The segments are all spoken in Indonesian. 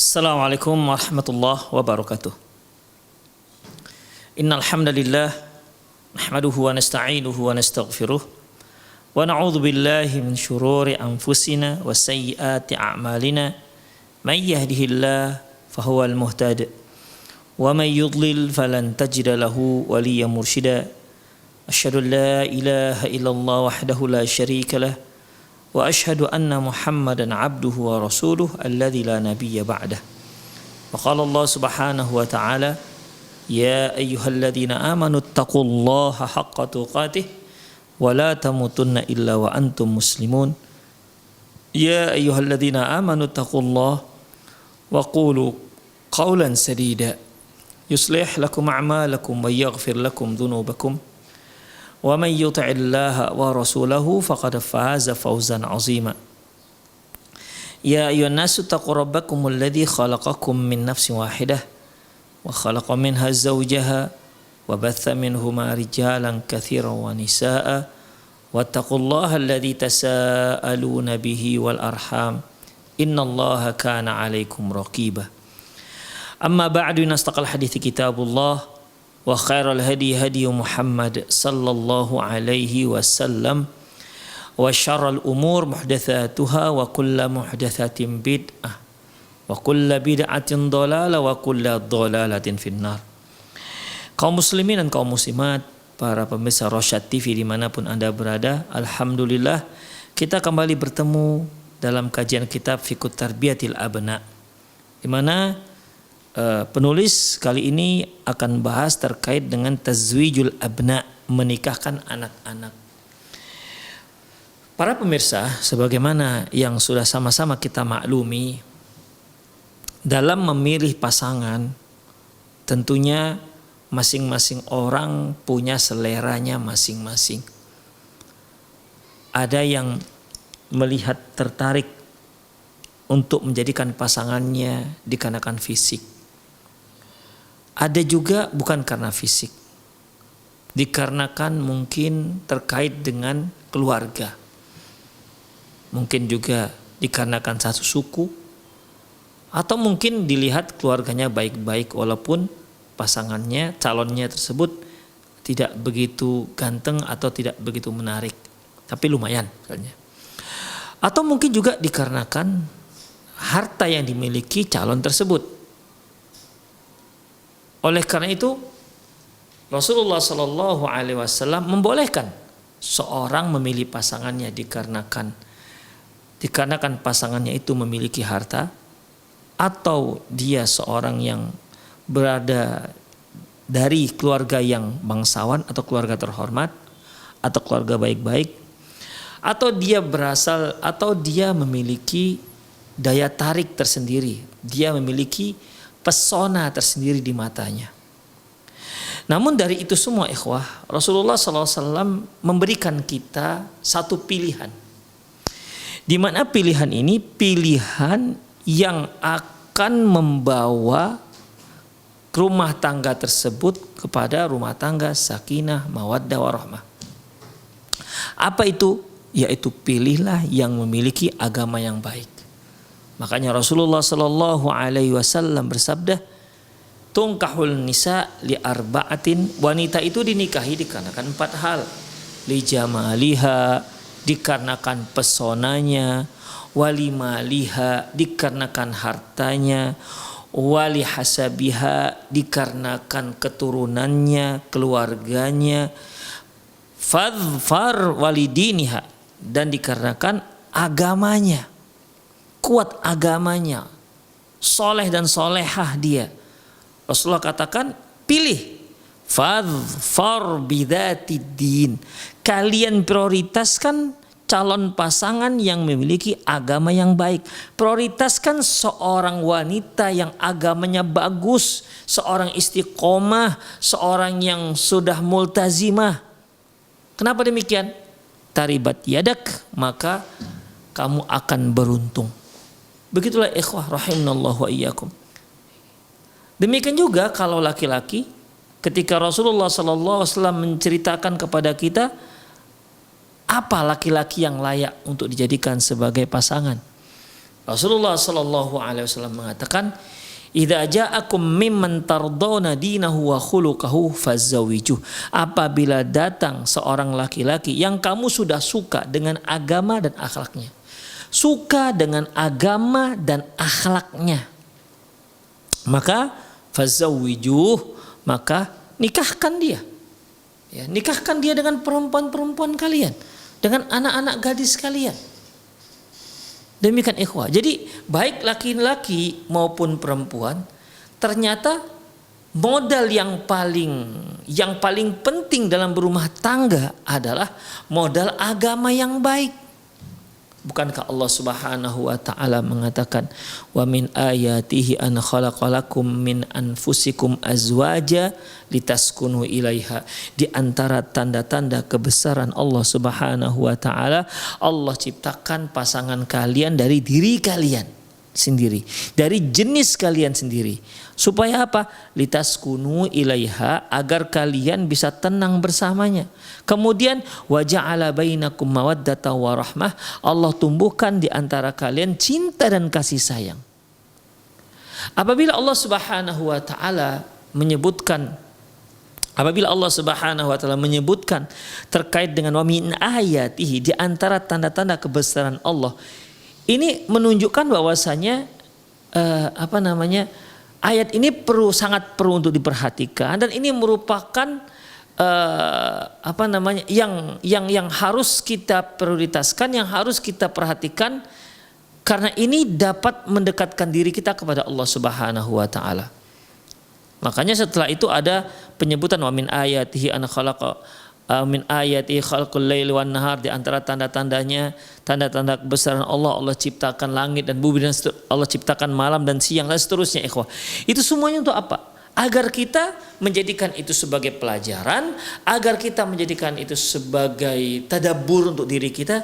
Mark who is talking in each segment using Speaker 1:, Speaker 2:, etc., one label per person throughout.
Speaker 1: Assalamualaikum warahmatullahi wabarakatuh. Innal hamdalillah nahmaduhu wa nasta'inuhu wa nastaghfiruh wa na'udzu billahi min shururi anfusina wa sayyiati a'malina. May yahdihillahu fahuwal muhtadi wa may yudlil falan tajida lahu waliyyan mursyida. Asyhadu an la ilaha illallah wahdahu la syarika lah wa asyhadu anna Muhammadan abduhu wa rasuluh alladzi la nabiyya ba'dah. Wa qala Allah subhanahu wa ta'ala, ya ayyuhalladzina amanu taqullaha haqqa tuqatih wa la tamutunna illa wa antum muslimun. Ya ayyuhalladzina amanu taqullaha wa qulu qawlan sadida yuslih lakum a'malakum wa yaghfir lakum dhunubakum wa man yuti'illaha wa rasulahu faqad faza fawzan 'azima. Ya ayyuhan nasu taqu rabbakumul ladzi khalaqakum min nafsin wahidah wa khalaqa minha zawjaha wa batha minhuma rijalan katsiran wa nisaa'a wattaqullaha alladzi tasaaluna bihi wal arham innallaha kana 'alaikum raqiba. Amma ba'du, nastaqal hadithi kitabullah wa khairal hadi hadi Muhammad sallallahu alaihi wasallam wa syarrul umur muhdatsatuha wa kullu muhdatsatin bid'ah wa kullu bid'atin dhalalah wa kullu dhalalatin finnar. Kaum muslimin dan kaum muslimat, para pemirsa Rosyad TV dimanapun Anda berada, alhamdulillah kita kembali bertemu dalam kajian kitab Fiqh Tarbiyatil Abna, di mana penulis kali ini akan bahas terkait dengan tazwijul abna, menikahkan anak-anak. Para pemirsa, sebagaimana yang sudah sama-sama kita maklumi, dalam memilih pasangan tentunya masing-masing orang punya seleranya masing-masing. Ada yang melihat tertarik untuk menjadikan pasangannya dikarenakan fisik. Ada juga bukan karena fisik, dikarenakan mungkin terkait dengan keluarga. Mungkin juga dikarenakan satu suku, atau mungkin dilihat keluarganya baik-baik walaupun pasangannya, calonnya tersebut tidak begitu ganteng atau tidak begitu menarik, tapi lumayan misalnya. Atau mungkin juga dikarenakan harta yang dimiliki calon tersebut. Oleh karena itu Rasulullah Shallallahu Alaihi Wasallam membolehkan seorang memilih pasangannya dikarenakan pasangannya itu memiliki harta, atau dia seorang yang berada dari keluarga yang bangsawan atau keluarga terhormat atau keluarga baik-baik, atau dia berasal atau dia memiliki daya tarik tersendiri, dia memiliki pesona tersendiri di matanya. Namun dari itu semua ikhwah, Rasulullah SAW memberikan kita satu pilihan, di mana pilihan ini pilihan yang akan membawa rumah tangga tersebut kepada rumah tangga sakinah, mawaddah, warahmah. Apa itu? Yaitu pilihlah yang memiliki agama yang baik. Makanya Rasulullah Sallallahu Alaihi Wasallam bersabda, tungkahul nisa li arba'atin, wanita itu dinikahi dikarenakan 4 hal. Li jamaliha, dikarenakan pesonanya, wali maliha, dikarenakan hartanya, wali hasabiha, dikarenakan keturunannya, keluarganya, fadfar walidiniha, dan dikarenakan agamanya, kuat agamanya, soleh dan solehah dia. Rasulullah katakan, pilih fadfar bidzatiddin, kalian prioritaskan calon pasangan yang memiliki agama yang baik. Prioritaskan seorang wanita yang agamanya bagus, seorang istiqomah, seorang yang sudah multazimah. Kenapa demikian? Taribat yadak, maka kamu akan beruntung. Begitulah ikhwah rahimanallahu wa iyyakum. Demikian juga kalau laki-laki, ketika Rasulullah SAW menceritakan kepada kita apa laki-laki yang layak untuk dijadikan sebagai pasangan, Rasulullah sallallahu alaihi wasallam mengatakan, "Idza ja'akum mimman tardawna dinahu wa khuluquhu fazawwijuh." Apabila datang seorang laki-laki yang kamu sudah suka dengan agama dan akhlaknya. Suka dengan agama dan akhlaknya. Maka fazawwijuh, maka nikahkan dia. Ya, nikahkan dia dengan perempuan-perempuan kalian, dengan anak-anak gadis kalian. Demikian ikhwah. Jadi baik laki-laki maupun perempuan, ternyata modal yang paling penting dalam berumah tangga adalah modal agama yang baik. Bukankah Allah Subhanahu wa taala mengatakan, "Wa min ayatihi an khalaqalakum min anfusikum azwaja litaskunu ilaiha." Di antara tanda-tanda kebesaran Allah Subhanahu wa taala, Allah ciptakan pasangan kalian dari diri kalian sendiri, dari jenis kalian sendiri. Supaya apa? Litaskunu ilaiha, agar kalian bisa tenang bersamanya. Kemudian wa ja'ala bainakum mawaddatan wa rahmah, Allah tumbuhkan di antara kalian cinta dan kasih sayang. Apabila Allah Subhanahu wa taala menyebutkan terkait dengan wa min ayatihi, di antara tanda-tanda kebesaran Allah, ini menunjukkan bahwasanya ayat ini sangat perlu untuk diperhatikan, dan ini merupakan yang harus kita prioritaskan, yang harus kita perhatikan, karena ini dapat mendekatkan diri kita kepada Allah Subhanahu wa taala. Makanya setelah itu ada penyebutan wa min ayatihi an khalaqa min ayati khalqul laili wan nahar, di antara tanda-tandanya, tanda-tanda kebesaran Allah, Allah ciptakan langit dan bumi, dan Allah ciptakan malam dan siang, dan seterusnya ikhwah. Itu semuanya untuk apa? Agar kita menjadikan itu sebagai pelajaran, agar kita menjadikan itu sebagai tadabbur untuk diri kita,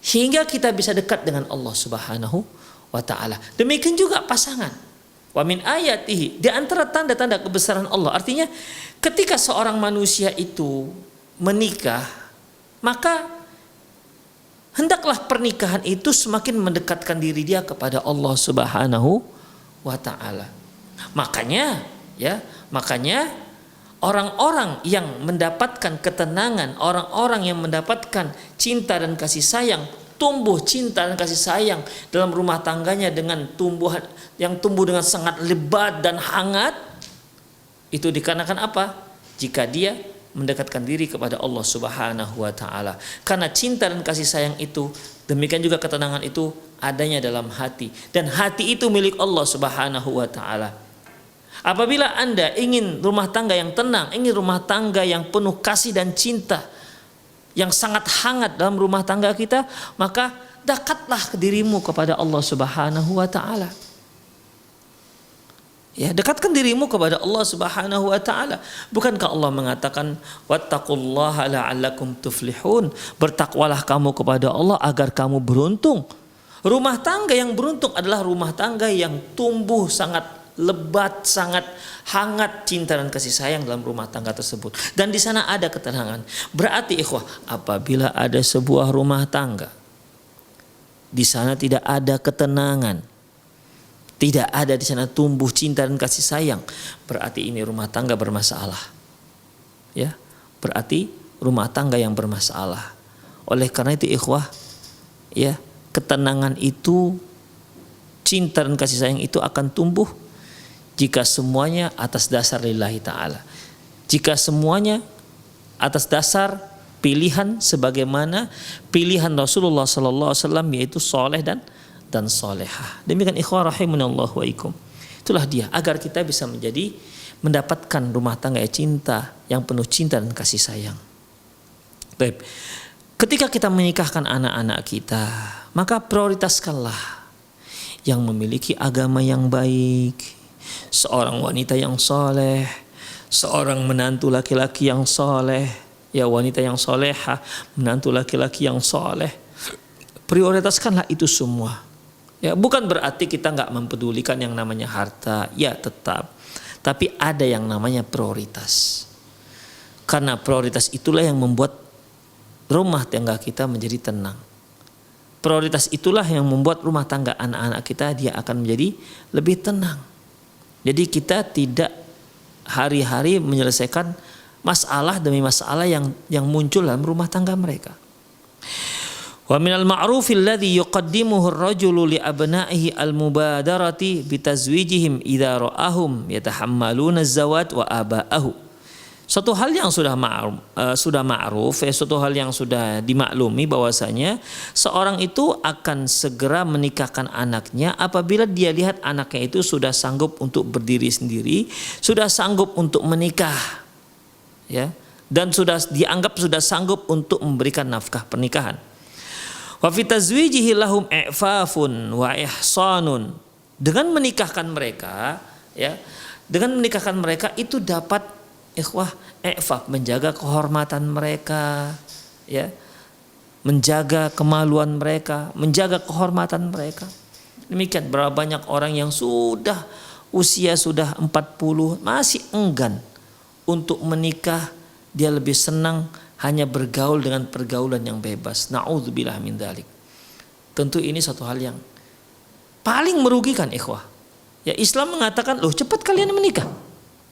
Speaker 1: hingga kita bisa dekat dengan Allah Subhanahu wa taala. Demikian juga pasangan. Wa min ayatihi, di antara tanda-tanda kebesaran Allah, artinya ketika seorang manusia itu menikah, maka hendaklah pernikahan itu semakin mendekatkan diri dia kepada Allah Subhanahu wa taala. Makanya orang-orang yang mendapatkan ketenangan, orang-orang yang mendapatkan cinta dan kasih sayang, tumbuh cinta dan kasih sayang dalam rumah tangganya dengan tumbuhan yang tumbuh dengan sangat lebat dan hangat, itu dikarenakan apa? Jika dia mendekatkan diri kepada Allah Subhanahu wa taala. Karena cinta dan kasih sayang itu, demikian juga ketenangan itu adanya dalam hati, dan hati itu milik Allah Subhanahu wa taala. Apabila Anda ingin rumah tangga yang tenang, ingin rumah tangga yang penuh kasih dan cinta, yang sangat hangat dalam rumah tangga kita, maka dekatlah ke dirimu kepada Allah Subhanahu wa taala. Ya, dekatkan dirimu kepada Allah Subhanahu wa taala. Bukankah Allah mengatakan wattaqullaha la'allakum tuflihun? Bertakwalah kamu kepada Allah agar kamu beruntung. Rumah tangga yang beruntung adalah rumah tangga yang tumbuh sangat lebat, sangat hangat cinta dan kasih sayang dalam rumah tangga tersebut, dan di sana ada ketenangan. Berarti ikhwah, apabila ada sebuah rumah tangga di sana tidak ada ketenangan, tidak ada di sana tumbuh cinta dan kasih sayang, berarti ini rumah tangga bermasalah. Ya, berarti rumah tangga yang bermasalah. Oleh karena itu ikhwah, ya, ketenangan itu, cinta dan kasih sayang itu akan tumbuh jika semuanya atas dasar lillahi ta'ala. Jika semuanya atas dasar pilihan sebagaimana pilihan Rasulullah SAW, yaitu soleh dan solehah. Demikian ikhwah rahimunallahu wa ikum. Itulah dia, agar kita bisa mendapatkan rumah tangga cinta, yang penuh cinta dan kasih sayang. Baik. Ketika kita menikahkan anak-anak kita, maka prioritaskanlah yang memiliki agama yang baik, seorang wanita yang soleh, seorang menantu laki-laki yang soleh, ya, wanita yang solehah, menantu laki-laki yang soleh. Prioritaskanlah itu semua. Ya, bukan berarti kita nggak mempedulikan yang namanya harta, ya tetap. Tapi ada yang namanya prioritas. Karena prioritas itulah yang membuat rumah tangga kita menjadi tenang. prioritas itulah yang membuat rumah tangga anak-anak kita dia akan menjadi lebih tenang. Jadi kita tidak hari-hari menyelesaikan masalah demi masalah yang muncul dalam rumah tangga mereka. Wa minal ma'rufi alladhi yuqaddimuhu ar-rajulu li abna'ihi al-mubadarati bitazwijihim idza ra'ahum yatahammaluna az-zawaj wa aba'ahu. Suatu hal yang sudah ma'ruf, suatu hal yang sudah dimaklumi bahwasanya seorang itu akan segera menikahkan anaknya apabila dia lihat anaknya itu sudah sanggup untuk berdiri sendiri, sudah sanggup untuk menikah, ya, dan sudah dianggap sudah sanggup untuk memberikan nafkah pernikahan. Wa fi tazwijihi lahum i'fafun wa ihsanun. Dengan menikahkan mereka, ya, dengan menikahkan mereka itu dapat ikhwah i'faf, menjaga kehormatan mereka, ya, menjaga kemaluan mereka, menjaga kehormatan mereka. Demikian berapa banyak orang yang sudah usia sudah 40 masih enggan untuk menikah, dia lebih senang hanya bergaul dengan pergaulan yang bebas. Na'udzubillah min dzalik. Tentu ini satu hal yang paling merugikan ikhwah. Ya, Islam mengatakan, loh cepat kalian menikah.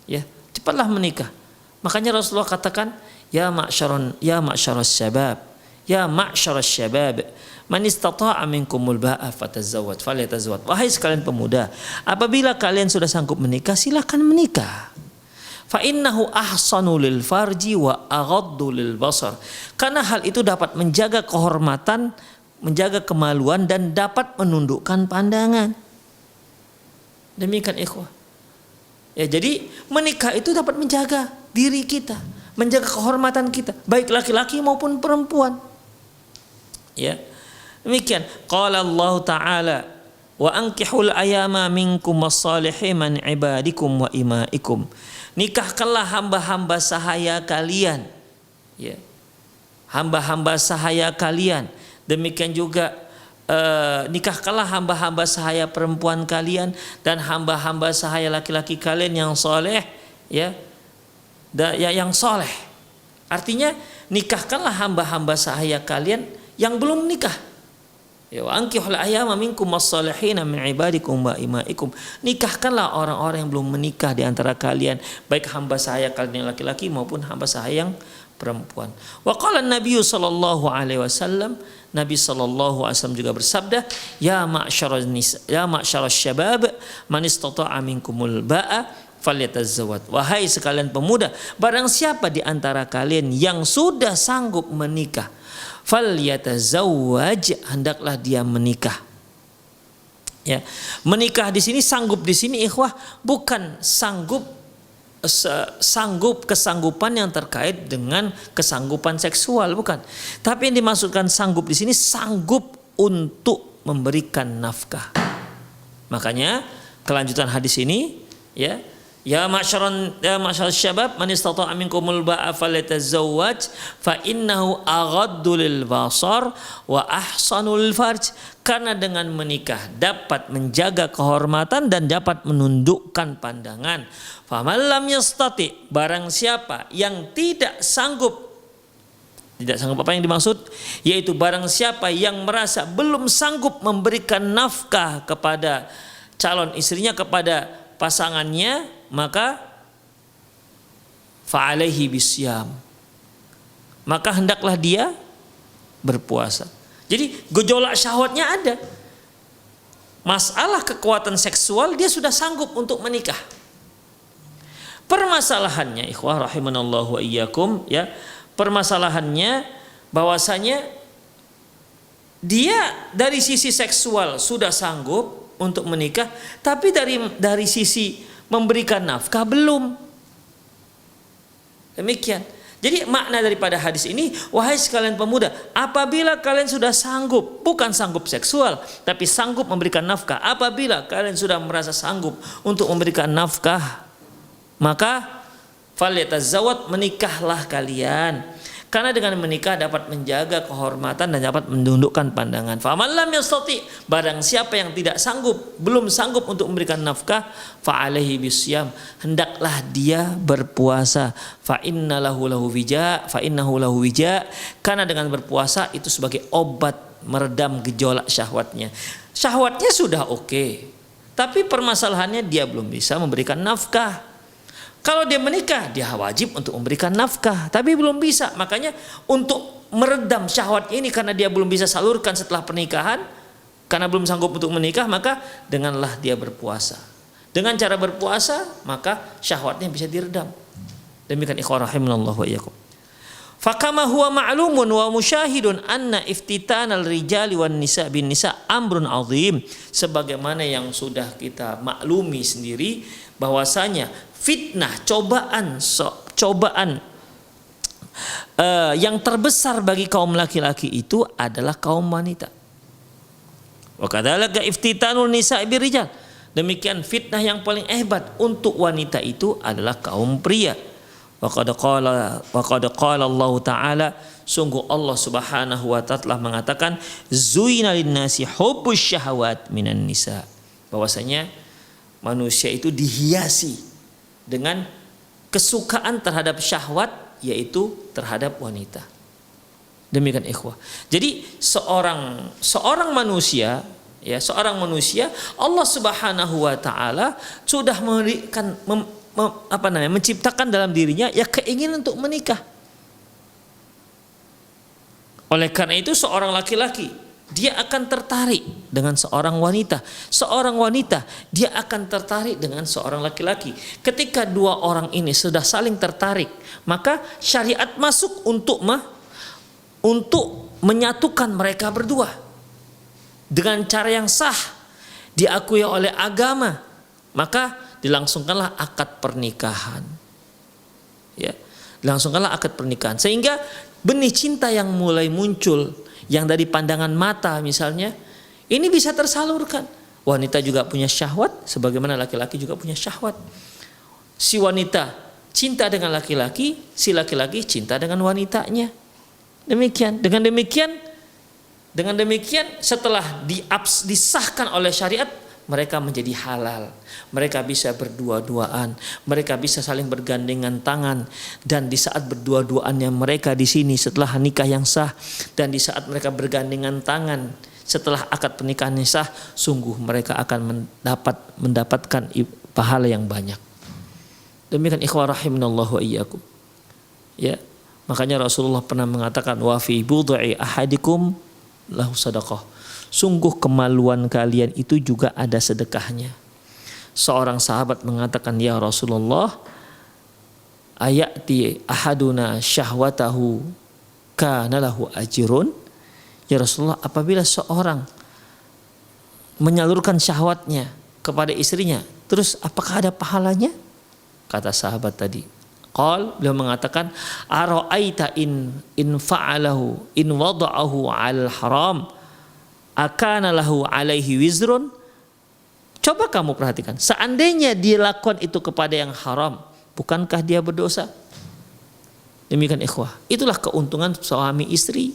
Speaker 1: Ya, cepatlah menikah. Makanya Rasulullah katakan, ya ma'syaras syabab, ya ma'syaras syabab, man istata'a minkumul ba'a fatazawwaj falyatazawwaj. Wahai sekalian pemuda, apabila kalian sudah sanggup menikah, silakan menikah. Fa innahu ahsanu lil farji wa aghaddu lil basar. Karena hal itu dapat menjaga kehormatan, menjaga kemaluan dan dapat menundukkan pandangan. Demikian ikhwah. Ya, jadi menikah itu dapat menjaga diri kita, menjaga kehormatan kita, baik laki-laki maupun perempuan. Ya. Demikian. Qala Allah Ta'ala, wa ankihul ayama minkum was-salihin min ibadikum wa imaikum. Nikahkanlah hamba-hamba sahaya kalian. Ya. Hamba-hamba sahaya kalian. Demikian juga nikahkanlah hamba-hamba sahaya perempuan kalian dan hamba-hamba sahaya laki-laki kalian yang soleh, ya, yang soleh. Artinya nikahkanlah hamba-hamba sahaya kalian yang belum nikah. Ya, wa ankihul ayyama minkum was-salihin min ibadikum wa imaikum. Nikahkanlah orang-orang yang belum menikah di antara kalian, baik hamba sahaya kalian yang laki-laki maupun hamba sahaya yang perempuan. Wa qala Nabi sallallahu alaihi wasallam, Nabi sallallahu alaihi wasallam juga bersabda, ya ma'syaras syabab, man istata'a minkumul ba'a falyatazawwaj. Wahai sekalian pemuda, barang siapa di antara kalian yang sudah sanggup menikah, falyatazawwaj, hendaklah dia menikah. Ya, menikah di sini, sanggup di sini ikhwah bukan kesanggupan yang terkait dengan kesanggupan seksual, bukan. Tapi yang dimaksudkan sanggup di sini sanggup untuk memberikan nafkah. Makanya kelanjutan hadis ini, ya, ya ma'syaral syabab, man istata'a minkumul ba'a falyatazawwaj fa innahu aghaddu lil basar wa ahsanu lil farj. Karena dengan menikah dapat menjaga kehormatan dan dapat menundukkan pandangan. Faman lam yastati, barang siapa yang tidak sanggup apa yang dimaksud? Yaitu barang siapa yang merasa belum sanggup memberikan nafkah kepada calon istrinya, kepada pasangannya, maka fa'alaihi bisyam, maka hendaklah dia berpuasa. Jadi gejolak syahwatnya ada. Masalah kekuatan seksual dia sudah sanggup untuk menikah. Permasalahannya ikhwah rahimanallahu wa iyyakum, ya, permasalahannya bahwasanya dia dari sisi seksual sudah sanggup untuk menikah, tapi dari sisi memberikan nafkah belum. Demikian. Jadi makna daripada hadis ini, wahai sekalian pemuda, apabila kalian sudah sanggup, bukan sanggup seksual, tapi sanggup memberikan nafkah, apabila kalian sudah merasa sanggup untuk memberikan nafkah, maka falyatazawwaj, menikahlah kalian. Karena dengan menikah dapat menjaga kehormatan dan dapat menundukkan pandangan. Faman lam yastati, barang siapa yang tidak sanggup, belum sanggup untuk memberikan nafkah, fa'alaihi bisyam, hendaklah dia berpuasa. Fa innahu lahu wija, karena dengan berpuasa itu sebagai obat meredam gejolak syahwatnya. Syahwatnya sudah oke, tapi permasalahannya dia belum bisa memberikan nafkah. Kalau dia menikah, dia wajib untuk memberikan nafkah, tapi belum bisa. Makanya untuk meredam syahwat ini karena dia belum bisa salurkan setelah pernikahan, karena belum sanggup untuk menikah, maka denganlah dia berpuasa. Dengan cara berpuasa, maka syahwatnya bisa diredam. Demikian ikhwan rahimanallahu wa iyyakum. Fakama huwa ma'lumun wa musyahidun anna iftitanal rijali wan nisa bin nisa amrun azim. Sebagaimana yang sudah kita maklumi sendiri bahwasanya fitnah, cobaan yang terbesar bagi kaum laki-laki itu adalah kaum wanita. Wa kadzalika iftitanul nisa birrijal. Demikian fitnah yang paling hebat untuk wanita itu adalah kaum pria. Wa qad qala Allah Ta'ala, sungguh Allah Subhanahu wa ta'ala telah mengatakan zuina linnasi hubbus syahawat minan nisa. Bahwasanya manusia itu dihiasi dengan kesukaan terhadap syahwat, yaitu terhadap wanita. Demikian ikhwah. Jadi seorang manusia, ya, Allah Subhanahu wa ta'ala sudah memberikan menciptakan dalam dirinya ya keinginan untuk menikah. Oleh karena itu seorang laki-laki dia akan tertarik dengan seorang wanita. Seorang wanita dia akan tertarik dengan seorang laki-laki. Ketika dua orang ini sudah saling tertarik, maka syariat masuk untuk menyatukan mereka berdua dengan cara yang sah, diakui oleh agama. Maka dilangsungkanlah akad pernikahan, ya, dilangsungkanlah akad pernikahan, sehingga benih cinta yang mulai muncul, yang dari pandangan mata misalnya, ini bisa tersalurkan. Wanita juga punya syahwat, sebagaimana laki-laki juga punya syahwat. Si wanita cinta dengan laki-laki, si laki-laki cinta dengan wanitanya. Demikian. Dengan demikian setelah disahkan oleh syariat, mereka menjadi halal. Mereka bisa berdua-duaan, mereka bisa saling bergandengan tangan, dan di saat berdua-duaannya mereka di sini setelah nikah yang sah, dan di saat mereka bergandengan tangan setelah akad pernikahan yang sah, sungguh mereka akan mendapatkan pahala yang banyak. Demikian ikhwah rahimanallahu wa iyyakum. Ya, makanya Rasulullah pernah mengatakan wa fi bud'i ahadikum lahu sadaqah. Sungguh kemaluan kalian itu juga ada sedekahnya. Seorang sahabat mengatakan, ya Rasulullah, ayati ahaduna syahwatahu kana lahu ajrun. Ya Rasulullah, apabila seorang menyalurkan syahwatnya kepada istrinya, terus apakah ada pahalanya? Kata sahabat tadi, beliau mengatakan, ara'aita in fa'alahu in wada'ahu al haram akana lahu alaihi wizrun. Coba kamu perhatikan, seandainya dia lakukan itu kepada yang haram, bukankah dia berdosa? Demikian ikhwah. Itulah keuntungan suami istri.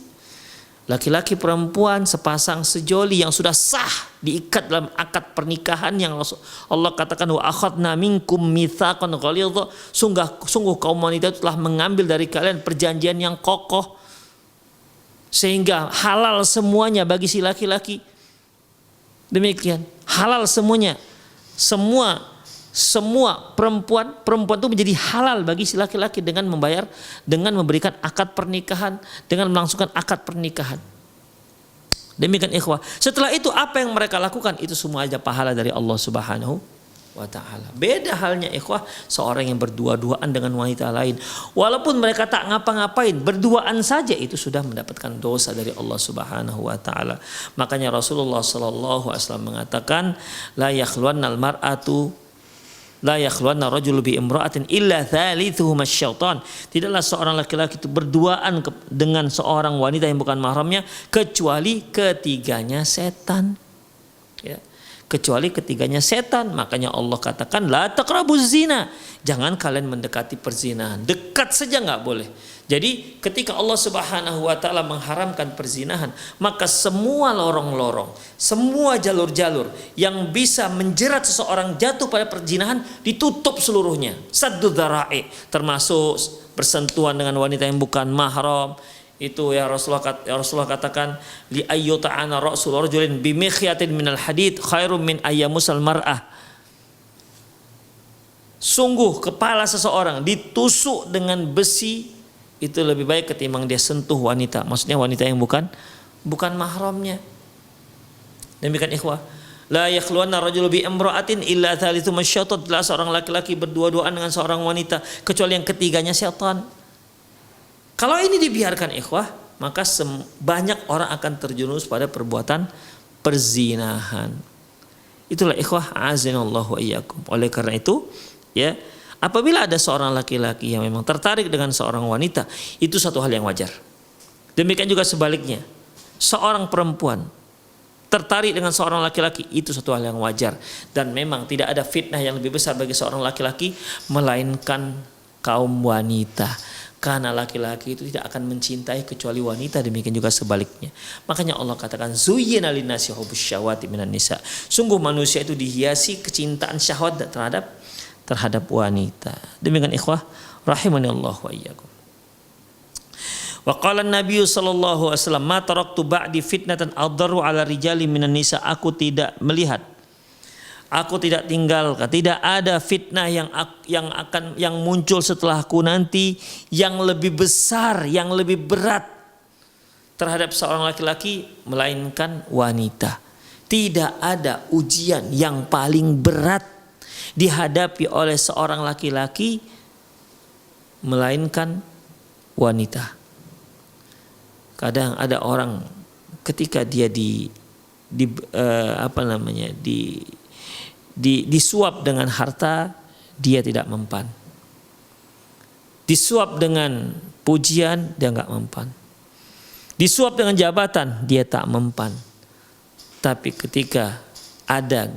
Speaker 1: Laki-laki perempuan sepasang sejoli yang sudah sah diikat dalam akad pernikahan yang Allah katakan wa akhadna minkum mitsaqan ghalidha. Sungguh kaum wanita telah mengambil dari kalian perjanjian yang kokoh, sehingga halal semuanya bagi si laki-laki. Demikian, halal semuanya. Semua perempuan itu menjadi halal bagi si laki-laki dengan memberikan akad pernikahan, dengan melangsungkan akad pernikahan. Demikian ikhwah. Setelah itu apa yang mereka lakukan itu semua ada pahala dari Allah Subhanahu wa ta'ala. Beda halnya ikhwah seorang yang berdua-duaan dengan wanita lain, walaupun mereka tak ngapa-ngapain, berduaan saja itu sudah mendapatkan dosa dari Allah Subhanahu wa ta'ala. Makanya Rasulullah sallallahu alaihi wasallam mengatakan, la yakhluwanna rajulu bi imra'atin illa thalithuhuma syaitan. Tidaklah seorang laki-laki itu berduaan dengan seorang wanita yang bukan mahramnya kecuali ketiganya setan. Ya. Kecuali ketiganya setan. Makanya Allah katakan la taqrabuz zina, jangan kalian mendekati perzinahan. Dekat saja nggak boleh. Jadi ketika Allah Subhanahu wa ta'ala mengharamkan perzinahan, maka semua lorong-lorong, semua jalur-jalur yang bisa menjerat seseorang jatuh pada perzinahan ditutup seluruhnya. Saddu dzara'i, termasuk bersentuhan dengan wanita yang bukan mahram, Itu ya Rasulullah katakan li ayyuta'ana ra'sul rajulin bi mikhyatin minal hadid khairum min ayyamusal mar'ah. Sungguh kepala seseorang ditusuk dengan besi itu lebih baik ketimbang dia sentuh wanita. Maksudnya wanita yang bukan mahramnya. Demikian ikhwah. La yakhluwanna rajulu bi imra'atin illa thalithu masyaitan. Seorang laki-laki berdua-duaan dengan seorang wanita kecuali yang ketiganya syaitan. Kalau ini dibiarkan ikhwah, maka banyak orang akan terjerumus pada perbuatan perzinahan. Itulah ikhwah azinallahu wa iyyakum. Oleh karena itu, ya, apabila ada seorang laki-laki yang memang tertarik dengan seorang wanita, itu satu hal yang wajar. Demikian juga sebaliknya, seorang perempuan tertarik dengan seorang laki-laki, itu satu hal yang wajar. Dan memang tidak ada fitnah yang lebih besar bagi seorang laki-laki melainkan kaum wanita. Karena laki-laki itu tidak akan mencintai kecuali wanita, demikian juga sebaliknya. Makanya Allah katakan zuyyina linnasi hubbus syahwati minan nisa. Sungguh manusia itu dihiasi kecintaan syahwat terhadap wanita. Demikian ikhwah rahimani Allah wa iyyakum. Wa qala an-nabiy sallallahu alaihi wasallam ma taraktu ba'di fitnatan adharu 'ala rijali minan nisa. Aku tidak tinggalkan, tidak ada fitnah yang muncul setelahku nanti yang lebih besar, yang lebih berat terhadap seorang laki-laki melainkan wanita. Tidak ada ujian yang paling berat dihadapi oleh seorang laki-laki melainkan wanita. Kadang ada orang ketika dia disuap dengan harta, dia tidak mempan. Disuap dengan pujian, dia enggak mempan. Disuap dengan jabatan, dia tak mempan. Tapi ketika ada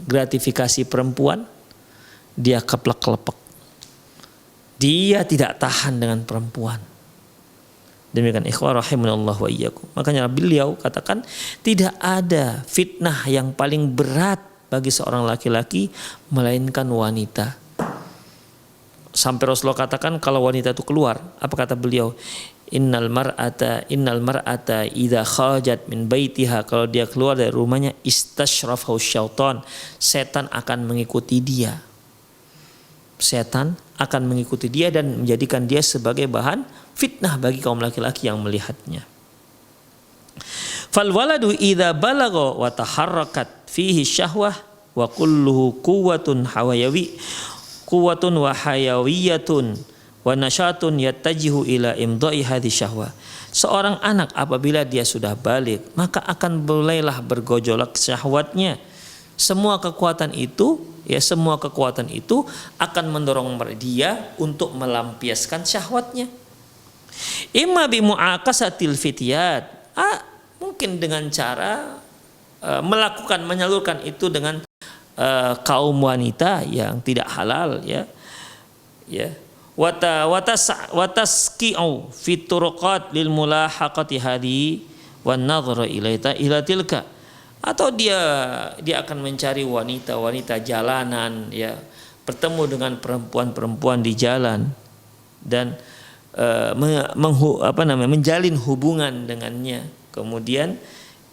Speaker 1: gratifikasi perempuan, dia keplek-kelepek. Dia tidak tahan dengan perempuan. Demikian ikhwah rahimanallahu wa iyyakum. Makanya beliau katakan tidak ada fitnah yang paling berat bagi seorang laki-laki melainkan wanita. Sampai Rasulullah katakan kalau wanita itu keluar, apa kata beliau? Innal mar'ata idza kharajat min baitiha, kalau dia keluar dari rumahnya istashrafahu syaitan, setan akan mengikuti dia. Setan akan mengikuti dia dan menjadikan dia sebagai bahan fitnah bagi kaum laki-laki yang melihatnya. Fal waladu idza balagha wa taharrakat fihi syahwah wa kulluhu quwwatun wa hayawiyatun wa nasyatun yattajihu ila imdai hadhi syahwah. Seorang anak apabila dia sudah balik, maka akan mulailah bergojolak syahwatnya. Semua kekuatan itu akan mendorong dia untuk melampiaskan syahwatnya. Imma bi mu'aqasatil fityat, mungkin dengan cara menyalurkan itu dengan kaum wanita yang tidak halal, ya. Watasqi'u fi turuqat lil mulahaqati hadi wan nadhra ila tilka. Atau dia akan mencari wanita jalanan, ya, bertemu dengan perempuan di jalan dan menjalin hubungan dengannya, kemudian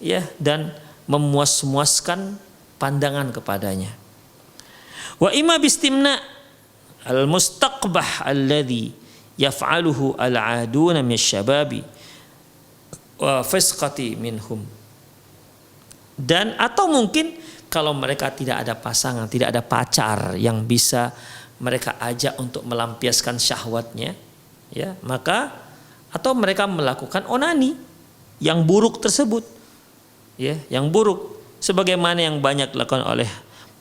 Speaker 1: ya, dan memuaskan pandangan kepadanya. Wa imma bistimna al-mustaqbah alladhi yaf'aluhu al-'aduna min asy-syababi wa fisqati minhum. Dan atau mungkin kalau mereka tidak ada pasangan, tidak ada pacar yang bisa mereka ajak untuk melampiaskan syahwatnya, ya, maka atau mereka melakukan onani yang buruk tersebut, ya, yang buruk, sebagaimana yang banyak dilakukan oleh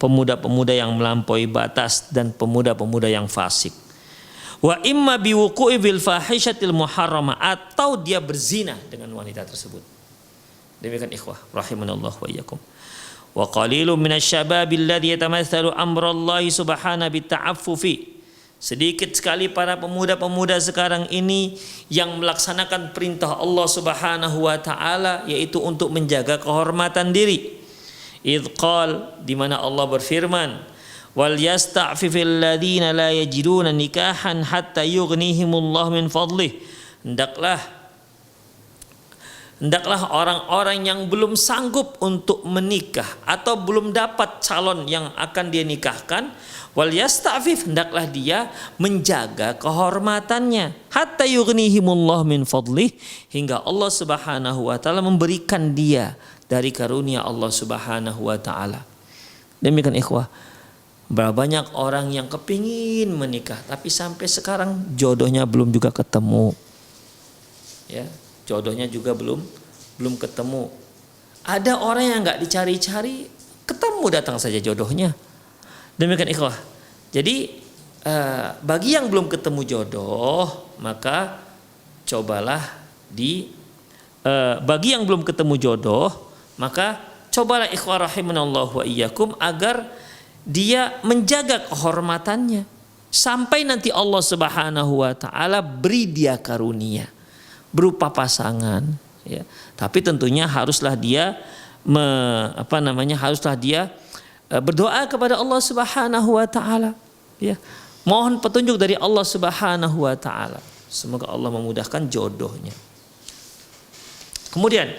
Speaker 1: pemuda-pemuda yang melampaui batas dan pemuda-pemuda yang fasik. Wa imma biwuqu'i bil fahishatil muharramah, atau dia berzina dengan wanita tersebut. Demikian ikhwah rahimanallahu wa iyyakum. Wa qalilun minasy-syababi alladhi yatamatsalu amrallahi subhanahu bita'affufi. Sedikit sekali para pemuda-pemuda sekarang ini yang melaksanakan perintah Allah Subhanahu wa taala, yaitu untuk menjaga kehormatan diri. Idz qala, di mana Allah berfirman, wal yasta'fifil ladzina la yajiduna nikahan hatta yughnihimullahu min fadlih. Hendaklah hendaklah orang-orang yang belum sanggup untuk menikah atau belum dapat calon yang akan dia nikahkan, wal yasta'fif, hendaklah dia menjaga kehormatannya, hatta yughnihimullah min fadlih, hingga Allah Subhanahu wa taala memberikan dia dari karunia Allah Subhanahu wa taala. Demikian ikhwah, berapa banyak orang yang kepingin menikah tapi sampai sekarang jodohnya belum juga ketemu. Ya, jodohnya juga belum ketemu. Ada orang yang nggak dicari-cari, ketemu datang saja jodohnya. Demikian ikhwah. Jadi bagi yang belum ketemu jodoh, maka cobalah bagi yang belum ketemu jodoh, maka cobalah ikhwah rahimanallahu wa iyyakum agar dia menjaga kehormatannya sampai nanti Allah Subhanahu wa taala beri dia karunia berupa pasangan, ya. Tapi tentunya haruslah dia berdoa kepada Allah Subhanahu wa taala, ya. Mohon petunjuk dari Allah Subhanahu wa taala. Semoga Allah memudahkan jodohnya. Kemudian,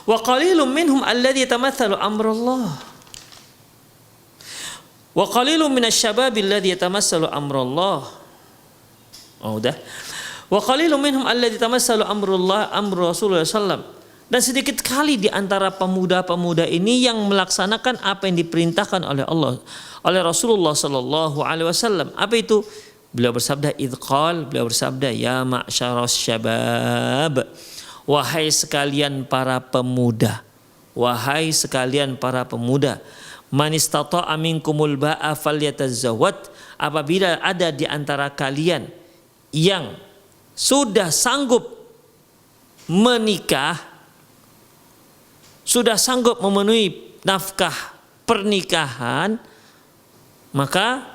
Speaker 1: wa qalilum minhum alladhi yatamathalu amrullah. Wa qalilum minasy-syababi alladhi yatamathalu amrullah. Oh, udah. Wa qalilum minhum alladzi tamassalu amrullah amru Rasulullah sallam. Dan sedikit kali di antara pemuda-pemuda ini yang melaksanakan apa yang diperintahkan oleh Allah, oleh Rasulullah sallallahu alaihi wasallam. Apa itu? Beliau bersabda beliau bersabda, ya ma'syaras syabab, wahai sekalian para pemuda, man istata'a minkumul ba'a falyatazawwad, apabila ada di antara kalian yang sudah sanggup menikah, sudah sanggup memenuhi nafkah pernikahan, maka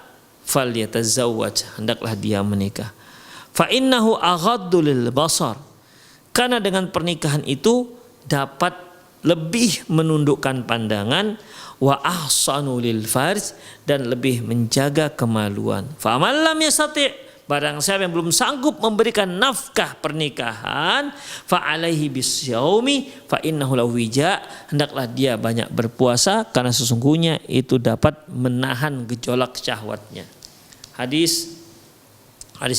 Speaker 1: falyatazawwaj, hendaklah dia menikah. Fa innahu aghaddu lil basar, karena dengan pernikahan itu dapat lebih menundukkan pandangan, wa ahsanu lil farj, dan lebih menjaga kemaluan. Fa man lam yastati', barang siapa yang belum sanggup memberikan nafkah pernikahan, fa alaihi bisyaumi fa innahu lahu wija, hendaklah dia banyak berpuasa karena sesungguhnya itu dapat menahan gejolak syahwatnya. Hadis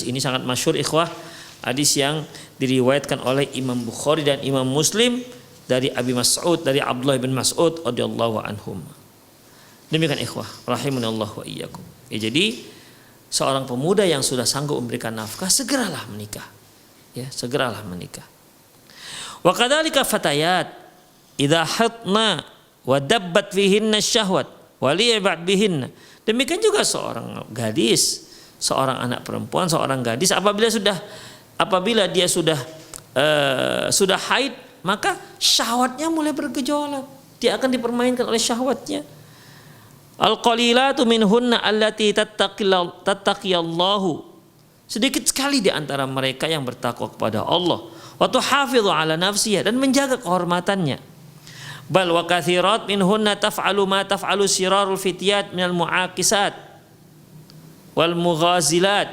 Speaker 1: ini sangat masyhur ikhwah, hadis yang diriwayatkan oleh Imam Bukhari dan Imam Muslim dari Abi Mas'ud, dari Abdullah bin Mas'ud radhiyallahu anhum. Demikian ikhwah rahimanallahu wa iyyakum. Jadi seorang pemuda yang sudah sanggup memberikan nafkah, segeralah menikah. Ya, segeralah menikah. Wa kadzalika fatayat idza hatna wa dabbat fihinna syahwat wa li'ibad bihinna. Demikian juga seorang gadis, seorang anak perempuan, seorang gadis apabila dia sudah haid, maka syahwatnya mulai bergejolak. Dia akan dipermainkan oleh syahwatnya. Al-qalilatu minhunna allati tattaqiyallahu, sedikit sekali di antara mereka yang bertakwa kepada Allah, wa tuhafidhu ala nafsiha, dan menjaga kehormatannya. Bal wa katsirat minhunna taf'alu ma taf'alu sirarul fityat minal mu'akisat wal mughazilat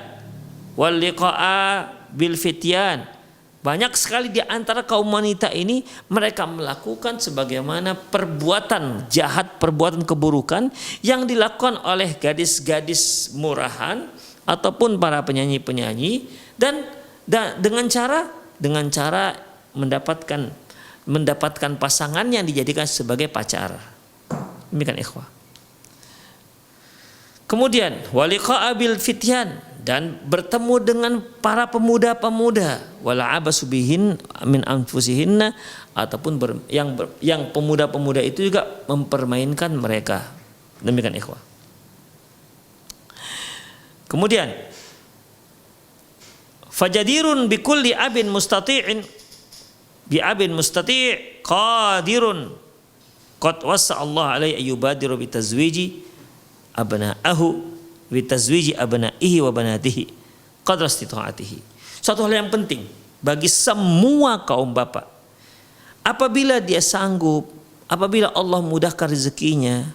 Speaker 1: wal liqa'a bil fityan. Banyak sekali di antara kaum wanita ini, mereka melakukan sebagaimana perbuatan jahat, perbuatan keburukan yang dilakukan oleh gadis-gadis murahan ataupun para penyanyi-penyanyi, dan dengan cara mendapatkan pasangan yang dijadikan sebagai pacar. Demikian ikhwah. Kemudian waliqa'a bil fityan, dan bertemu dengan para pemuda-pemuda, wala abasu bihin min anfusihinna, ataupun yang pemuda-pemuda itu juga mempermainkan mereka. Demikian ikhwah. Kemudian fajadirun bikulli abin mustati'in bi abin mustati' qadirun qad wasa Allah alaihi ayyubadiru bitazwiji abna'ahu bitazwiji abna'ihi wa banatihi qadra istita'atihi. Suatu hal yang penting bagi semua kaum bapak, apabila dia sanggup, apabila Allah mudahkan rezekinya,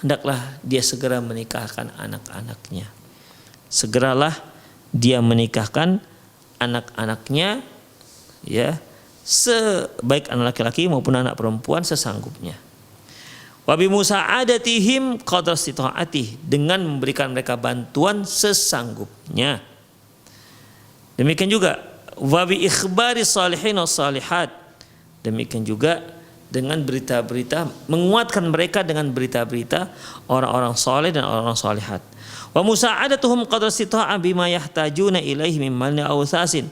Speaker 1: hendaklah dia segera menikahkan anak-anaknya. Segeralah dia menikahkan anak-anaknya, ya, sebaik anak laki-laki maupun anak perempuan sesanggupnya. Wa bi musa'adatihim qadra istita'atih, dengan memberikan mereka bantuan sesanggupnya. Demikian juga wa bi ikhbari salihin was salihat, demikian juga dengan berita-berita, menguatkan mereka dengan berita-berita orang-orang saleh dan orang-orang salihat. Wa musa'adatuhum qadra istita'ah bima yahtajuna ilaihi min malin aw thasin,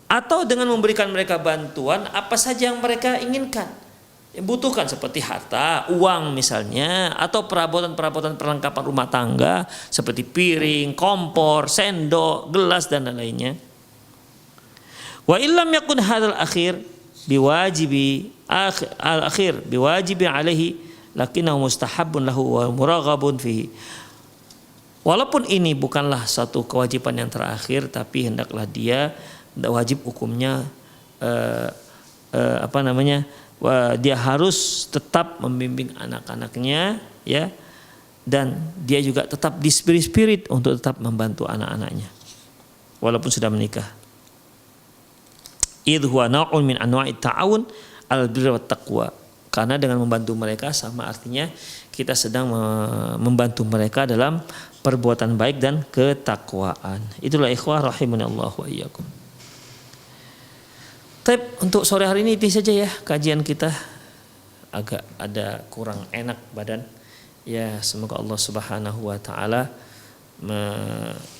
Speaker 1: atau dengan memberikan mereka bantuan apa saja yang mereka inginkan, yang butuhkan, seperti harta, uang misalnya, atau perabotan-perabotan perlengkapan rumah tangga seperti piring, kompor, sendok, gelas dan lainnya. Wa illam yakun hadzal akhir biwajibi al-akhir biwajibi alaihi lakinnahu mustahabun lahu wa muraghabun fihi. Walaupun ini bukanlah satu kewajiban yang terakhir, tapi hendaklah dia wajib hukumnya dia harus tetap membimbing anak-anaknya, ya, dan dia juga tetap di spirit untuk tetap membantu anak-anaknya walaupun sudah menikah. Idh huwa naw'un min anwa'it ta'awun al-birri wat taqwa, karena dengan membantu mereka sama artinya kita sedang membantu mereka dalam perbuatan baik dan ketakwaan. Itulah ikhwah rahimanallahu wa iyyakum. Tapi untuk sore hari ini saja ya kajian kita, agak ada kurang enak badan. Ya, semoga Allah Subhanahu wa taala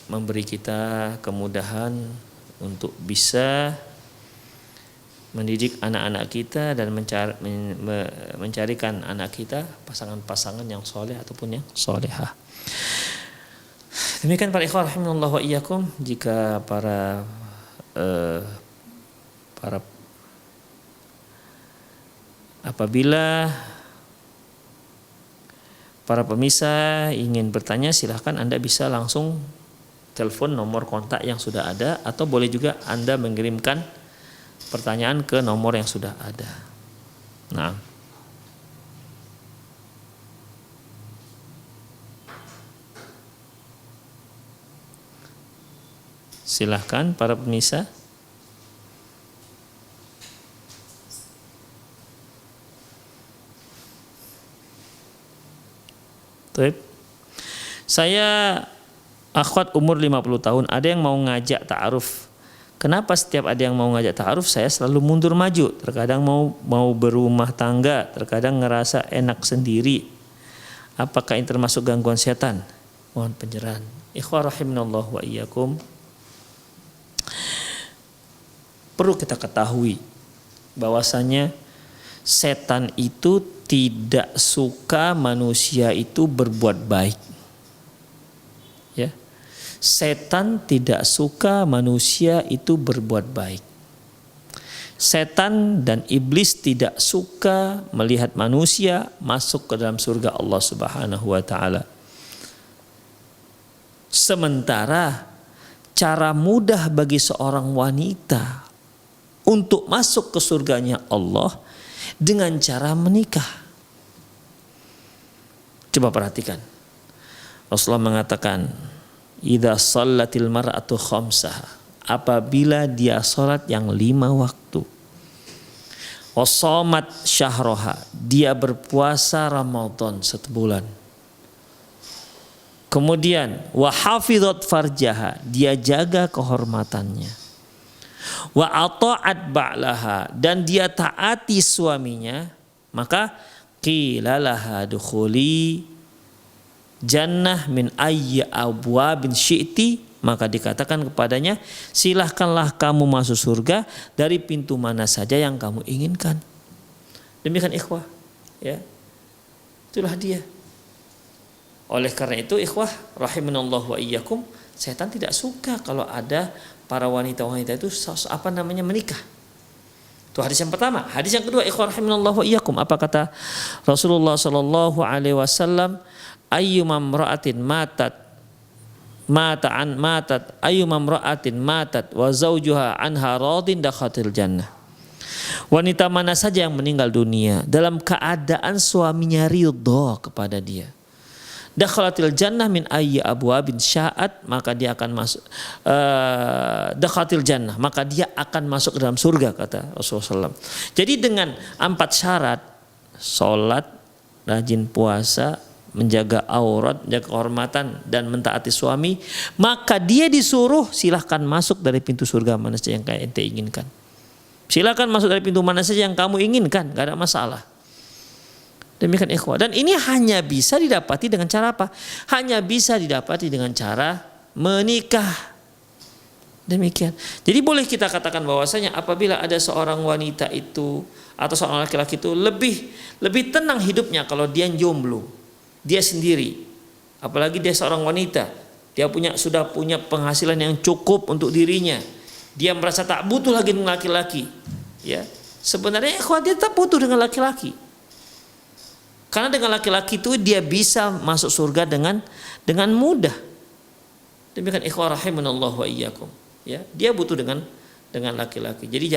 Speaker 1: memberi kita kemudahan untuk bisa mendidik anak-anak kita dan mencarikan anak kita pasangan-pasangan yang soleh ataupun yang solehah. Demikian para ikhwan rahimanallahu wa iyyakum. Jika para apabila para pemirsa ingin bertanya, silahkan Anda bisa langsung telepon nomor kontak yang sudah ada, atau boleh juga Anda mengirimkan pertanyaan ke nomor yang sudah ada. Nah, silahkan para pemirsa. Saya akhwat umur 50 tahun, ada yang mau ngajak ta'aruf. Kenapa setiap ada yang mau ngajak ta'aruf saya selalu mundur maju? Terkadang mau berumah tangga, terkadang ngerasa enak sendiri. Apakah ini termasuk gangguan setan? Mohon pencerahan. Ikhwah rahimanallahu wa iyyakum. Perlu kita ketahui bahwasanya setan itu tidak suka manusia itu berbuat baik. Ya. Setan tidak suka manusia itu berbuat baik. Setan dan iblis tidak suka melihat manusia masuk ke dalam surga Allah Subhanahu wa taala. Sementara cara mudah bagi seorang wanita untuk masuk ke surganya Allah dengan cara menikah. Coba perhatikan. Rasulullah mengatakan, idza shallatil mar'atu khamsaha, apabila dia salat yang 5 waktu. Wasomat syahroha, dia berpuasa Ramadan 1 bulan. Kemudian wahafidhat farjaha, dia jaga kehormatannya. Wa ata'at ba'laha, dan dia taati suaminya, maka qila laha dukhuli jannah min ayyi abwabin syi'ti, maka dikatakan kepadanya, silahkanlah kamu masuk surga dari pintu mana saja yang kamu inginkan. Demikian ikhwah, ya. Itulah dia. Oleh karena itu ikhwah rahimanallahu wa iyyakum, setan tidak suka kalau ada para wanita-wanita itu menikah. Itu hadis yang pertama. Hadis yang kedua, ikhwah rahimanallahu wa iyyakum, apa kata Rasulullah sallallahu alaihi wasallam? Ayyumam ra'atin matat ayyumam ra'atin matat wa zawjuha anha radin dakhatil jannah. Wanita mana saja yang meninggal dunia dalam keadaan suaminya ridha kepada dia Dakhalatil jannah min ayyi abwabin sya'at, maka dia akan masuk dakhalatil jannah, maka dia akan masuk ke dalam surga, kata Rasulullah SAW. Jadi dengan 4 syarat, sholat, rajin puasa, menjaga aurat, menjaga kehormatan, dan mentaati suami, maka dia disuruh silahkan masuk dari pintu surga mana saja yang ente inginkan. Silahkan masuk dari pintu mana saja yang kamu inginkan, gak ada masalah. Demikian ikhwah. Dan ini hanya bisa didapati dengan cara apa? Hanya bisa didapati dengan cara menikah. Demikian. Jadi boleh kita katakan bahwasanya apabila ada seorang wanita itu atau seorang laki-laki itu lebih tenang hidupnya kalau dia jomblo, dia sendiri. Apalagi dia seorang wanita, dia sudah punya penghasilan yang cukup untuk dirinya. Dia merasa tak butuh lagi dengan laki-laki. Ya. Sebenarnya ikhwah, dia tak butuh dengan laki-laki. Karena dengan laki-laki itu dia bisa masuk surga dengan mudah. Demikian ikhwah rahimanallahu wa iyyakum. Ya, dia butuh dengan laki-laki. Jadi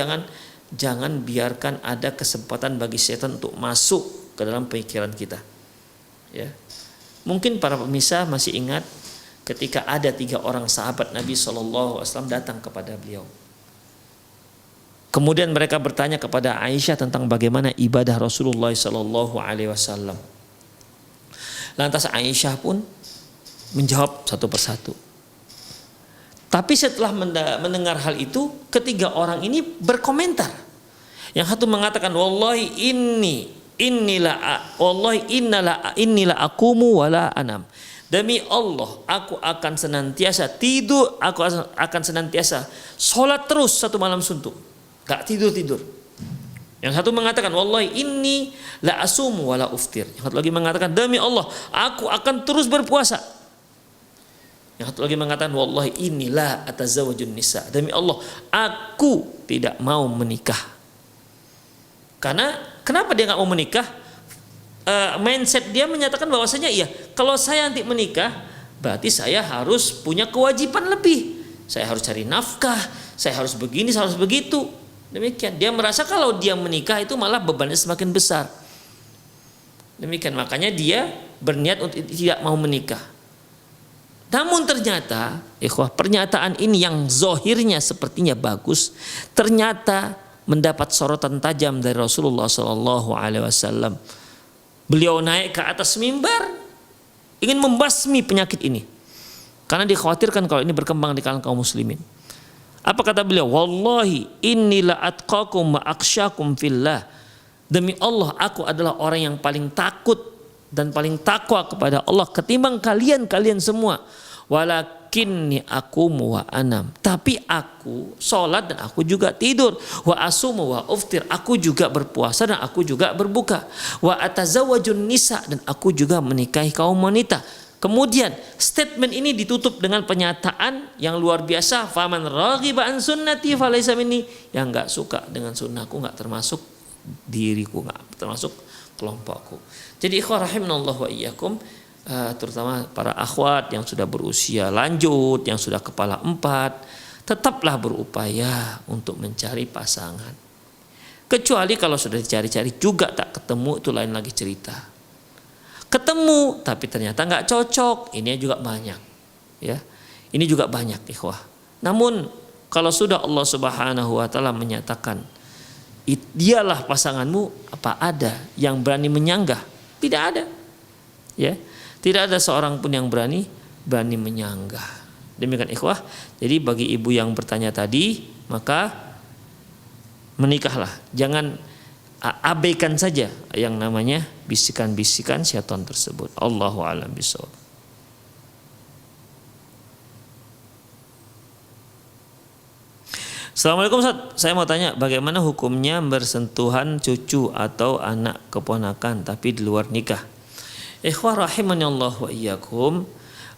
Speaker 1: jangan biarkan ada kesempatan bagi setan untuk masuk ke dalam pikiran kita. Ya. Mungkin para pemirsa masih ingat ketika ada 3 orang sahabat Nabi SAW datang kepada beliau. Kemudian mereka bertanya kepada Aisyah tentang bagaimana ibadah Rasulullah SAW. Lantas Aisyah pun menjawab satu persatu. Tapi setelah mendengar hal itu, ketiga orang ini berkomentar. Yang satu mengatakan, wallahi innila akumu wala anam. Demi Allah, aku akan senantiasa tidur, aku akan senantiasa sholat terus 1 malam suntuk. Gak tidur. Yang satu mengatakan, wallahi inni la asumu wala uftir. Yang satu lagi mengatakan, demi Allah, aku akan terus berpuasa. Yang satu lagi mengatakan, wallahi inni la atazawajun nisa. Demi Allah, aku tidak mau menikah. Karena kenapa dia gak mau menikah? Mindset dia menyatakan bahwasanya iya, kalau saya nanti menikah, berarti saya harus punya kewajiban lebih. Saya harus cari nafkah, saya harus begini, saya harus begitu. Demikian, dia merasa kalau dia menikah itu malah bebannya semakin besar. Demikian, makanya dia berniat untuk tidak mau menikah. Namun ternyata, ikhwah, pernyataan ini yang zohirnya sepertinya bagus, ternyata mendapat sorotan tajam dari Rasulullah SAW. Beliau naik ke atas mimbar ingin membasmi penyakit ini, karena dikhawatirkan kalau ini berkembang di kalangan kaum muslimin. Apa kata beliau? Wallahi inni la atqakum wa akhsyakum fillah. Demi Allah, aku adalah orang yang paling takut dan paling takwa kepada Allah ketimbang kalian semua. Walakinni aqumu wa anam. Tapi aku sholat dan aku juga tidur. Wa asumu wa uftir. Aku juga berpuasa dan aku juga berbuka. Wa atazawwajun nisa. Dan aku juga menikahi kaum wanita. Kemudian statement ini ditutup dengan pernyataan yang luar biasa. Faman raghiba an sunnati falaysa minni. Yang enggak suka dengan sunnahku enggak termasuk diriku, enggak termasuk kelompokku. Jadi ikhwah rahimanallahu wa iyyakum, terutama para akhwat yang sudah berusia lanjut, yang sudah kepala 4, tetaplah berupaya untuk mencari pasangan. Kecuali kalau sudah dicari-cari juga tak ketemu, itu lain lagi cerita. Ketemu tapi ternyata nggak cocok, ini juga banyak, ya. Ini juga banyak ikhwah. Namun kalau sudah Allah Subhanahu wa taala menyatakan dialah pasanganmu, apa ada yang berani menyanggah? Tidak ada. Ya. Tidak ada seorang pun yang berani menyanggah. Demikian ikhwah. Jadi bagi ibu yang bertanya tadi, maka menikahlah. Jangan abaikan saja yang namanya bisikan-bisikan syaitan tersebut. Allahu a'lam bishawab. Assalamualaikum Ustaz, saya mau tanya bagaimana hukumnya bersentuhan cucu atau anak keponakan tapi di luar nikah. Ikhwah rahimanallahu wa iyyakum,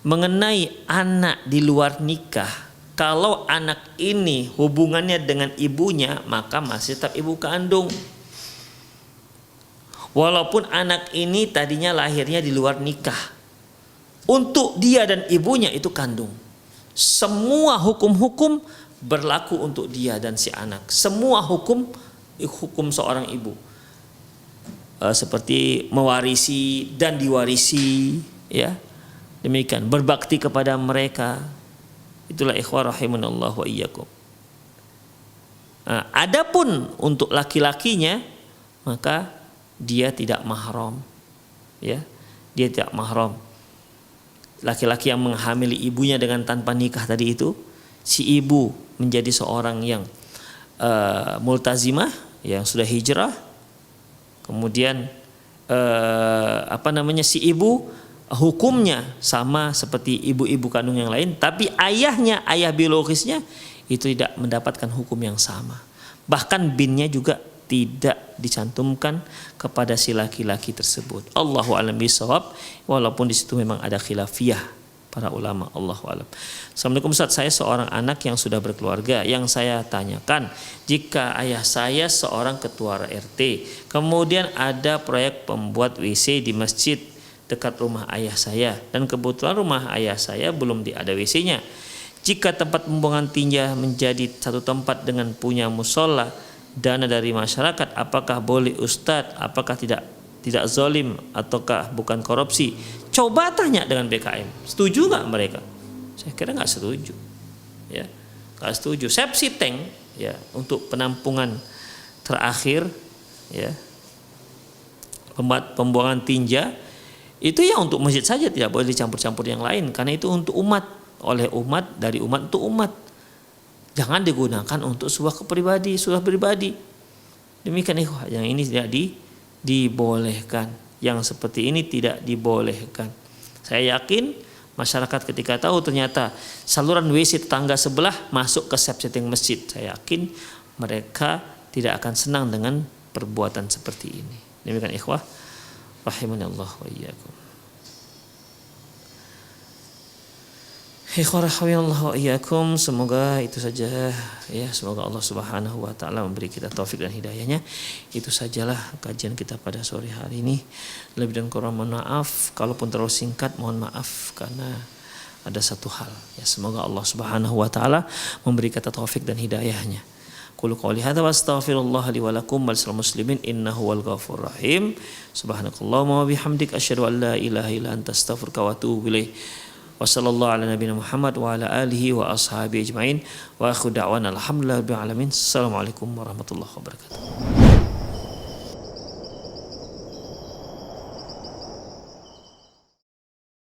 Speaker 1: mengenai anak di luar nikah, kalau anak ini hubungannya dengan ibunya, maka masih tetap ibu kandung. Walaupun anak ini tadinya lahirnya di luar nikah, untuk dia dan ibunya itu kandung. Semua hukum-hukum berlaku untuk dia dan si anak. Semua hukum seorang ibu, seperti mewarisi dan diwarisi, ya, Demikian berbakti kepada mereka. Itulah ikhwah rahimanallah wa iyyakum. Adapun untuk laki-lakinya maka dia tidak mahram. Ya, dia tidak mahram. Laki-laki yang menghamili ibunya dengan tanpa nikah tadi itu, si ibu menjadi seorang yang multazimah, yang sudah hijrah. Kemudian si ibu hukumnya sama seperti ibu-ibu kandung yang lain, tapi ayahnya, ayah biologisnya itu tidak mendapatkan hukum yang sama. Bahkan binnya juga tidak dicantumkan kepada si laki-laki tersebut. Allahu a'lam bishawab, walaupun di situ memang ada khilafiyah para ulama. Allahu a'lam. Assalamualaikum Ustaz, saya seorang anak yang sudah berkeluarga. Yang saya tanyakan, jika ayah saya seorang ketua RT, kemudian ada proyek pembuat WC di masjid dekat rumah ayah saya, dan kebetulan rumah ayah saya belum ada WC-nya. Jika tempat pembuangan tinja menjadi satu tempat dengan punya musola, dana dari masyarakat, apakah boleh Ustadz? Apakah tidak zalim ataukah bukan korupsi? Coba tanya dengan BKM, setuju nggak mereka? Saya kira nggak setuju, ya, nggak setuju. Sepsi tank, ya, untuk penampungan terakhir, ya, pembuangan tinja itu ya untuk masjid saja, tidak boleh dicampur-campur yang lain, karena itu untuk umat, oleh umat, dari umat untuk umat. Jangan digunakan untuk suah pribadi. Demikian ikhwah, yang ini tidak dibolehkan. Yang seperti ini tidak dibolehkan. Saya yakin masyarakat ketika tahu ternyata saluran WC tetangga sebelah masuk ke septic masjid, saya yakin mereka tidak akan senang dengan perbuatan seperti ini. Demikian ikhwah rahimanallah wa iyyakum. Ikhwah rahimanallah wa iyyakum, semoga itu saja, ya, semoga Allah Subhanahu wa taala memberi kita taufik dan hidayahnya. Itu sajalah kajian kita pada sore hari ini. Lebih dan kurang mohon maaf, kalaupun terlalu singkat mohon maaf karena ada satu hal, ya, semoga Allah Subhanahu wa taala memberi kita taufik dan hidayahnya. Qul qouli hadza wa astaghfirullah li wa lakum wa lisal muslimin innahu wal ghafurur rahim. Subhanakallahumma wa bihamdik asyhadu an la ilaha illa anta astaghfiruka wa atubu ilaik. Wa sallallahu ala nabiyina Muhammad wa ala alihi wa ashabihi ajmain wa akhu da'wana alhamdulillahi rabbil alamin. Assalamualaikum warahmatullahi wabarakatuh.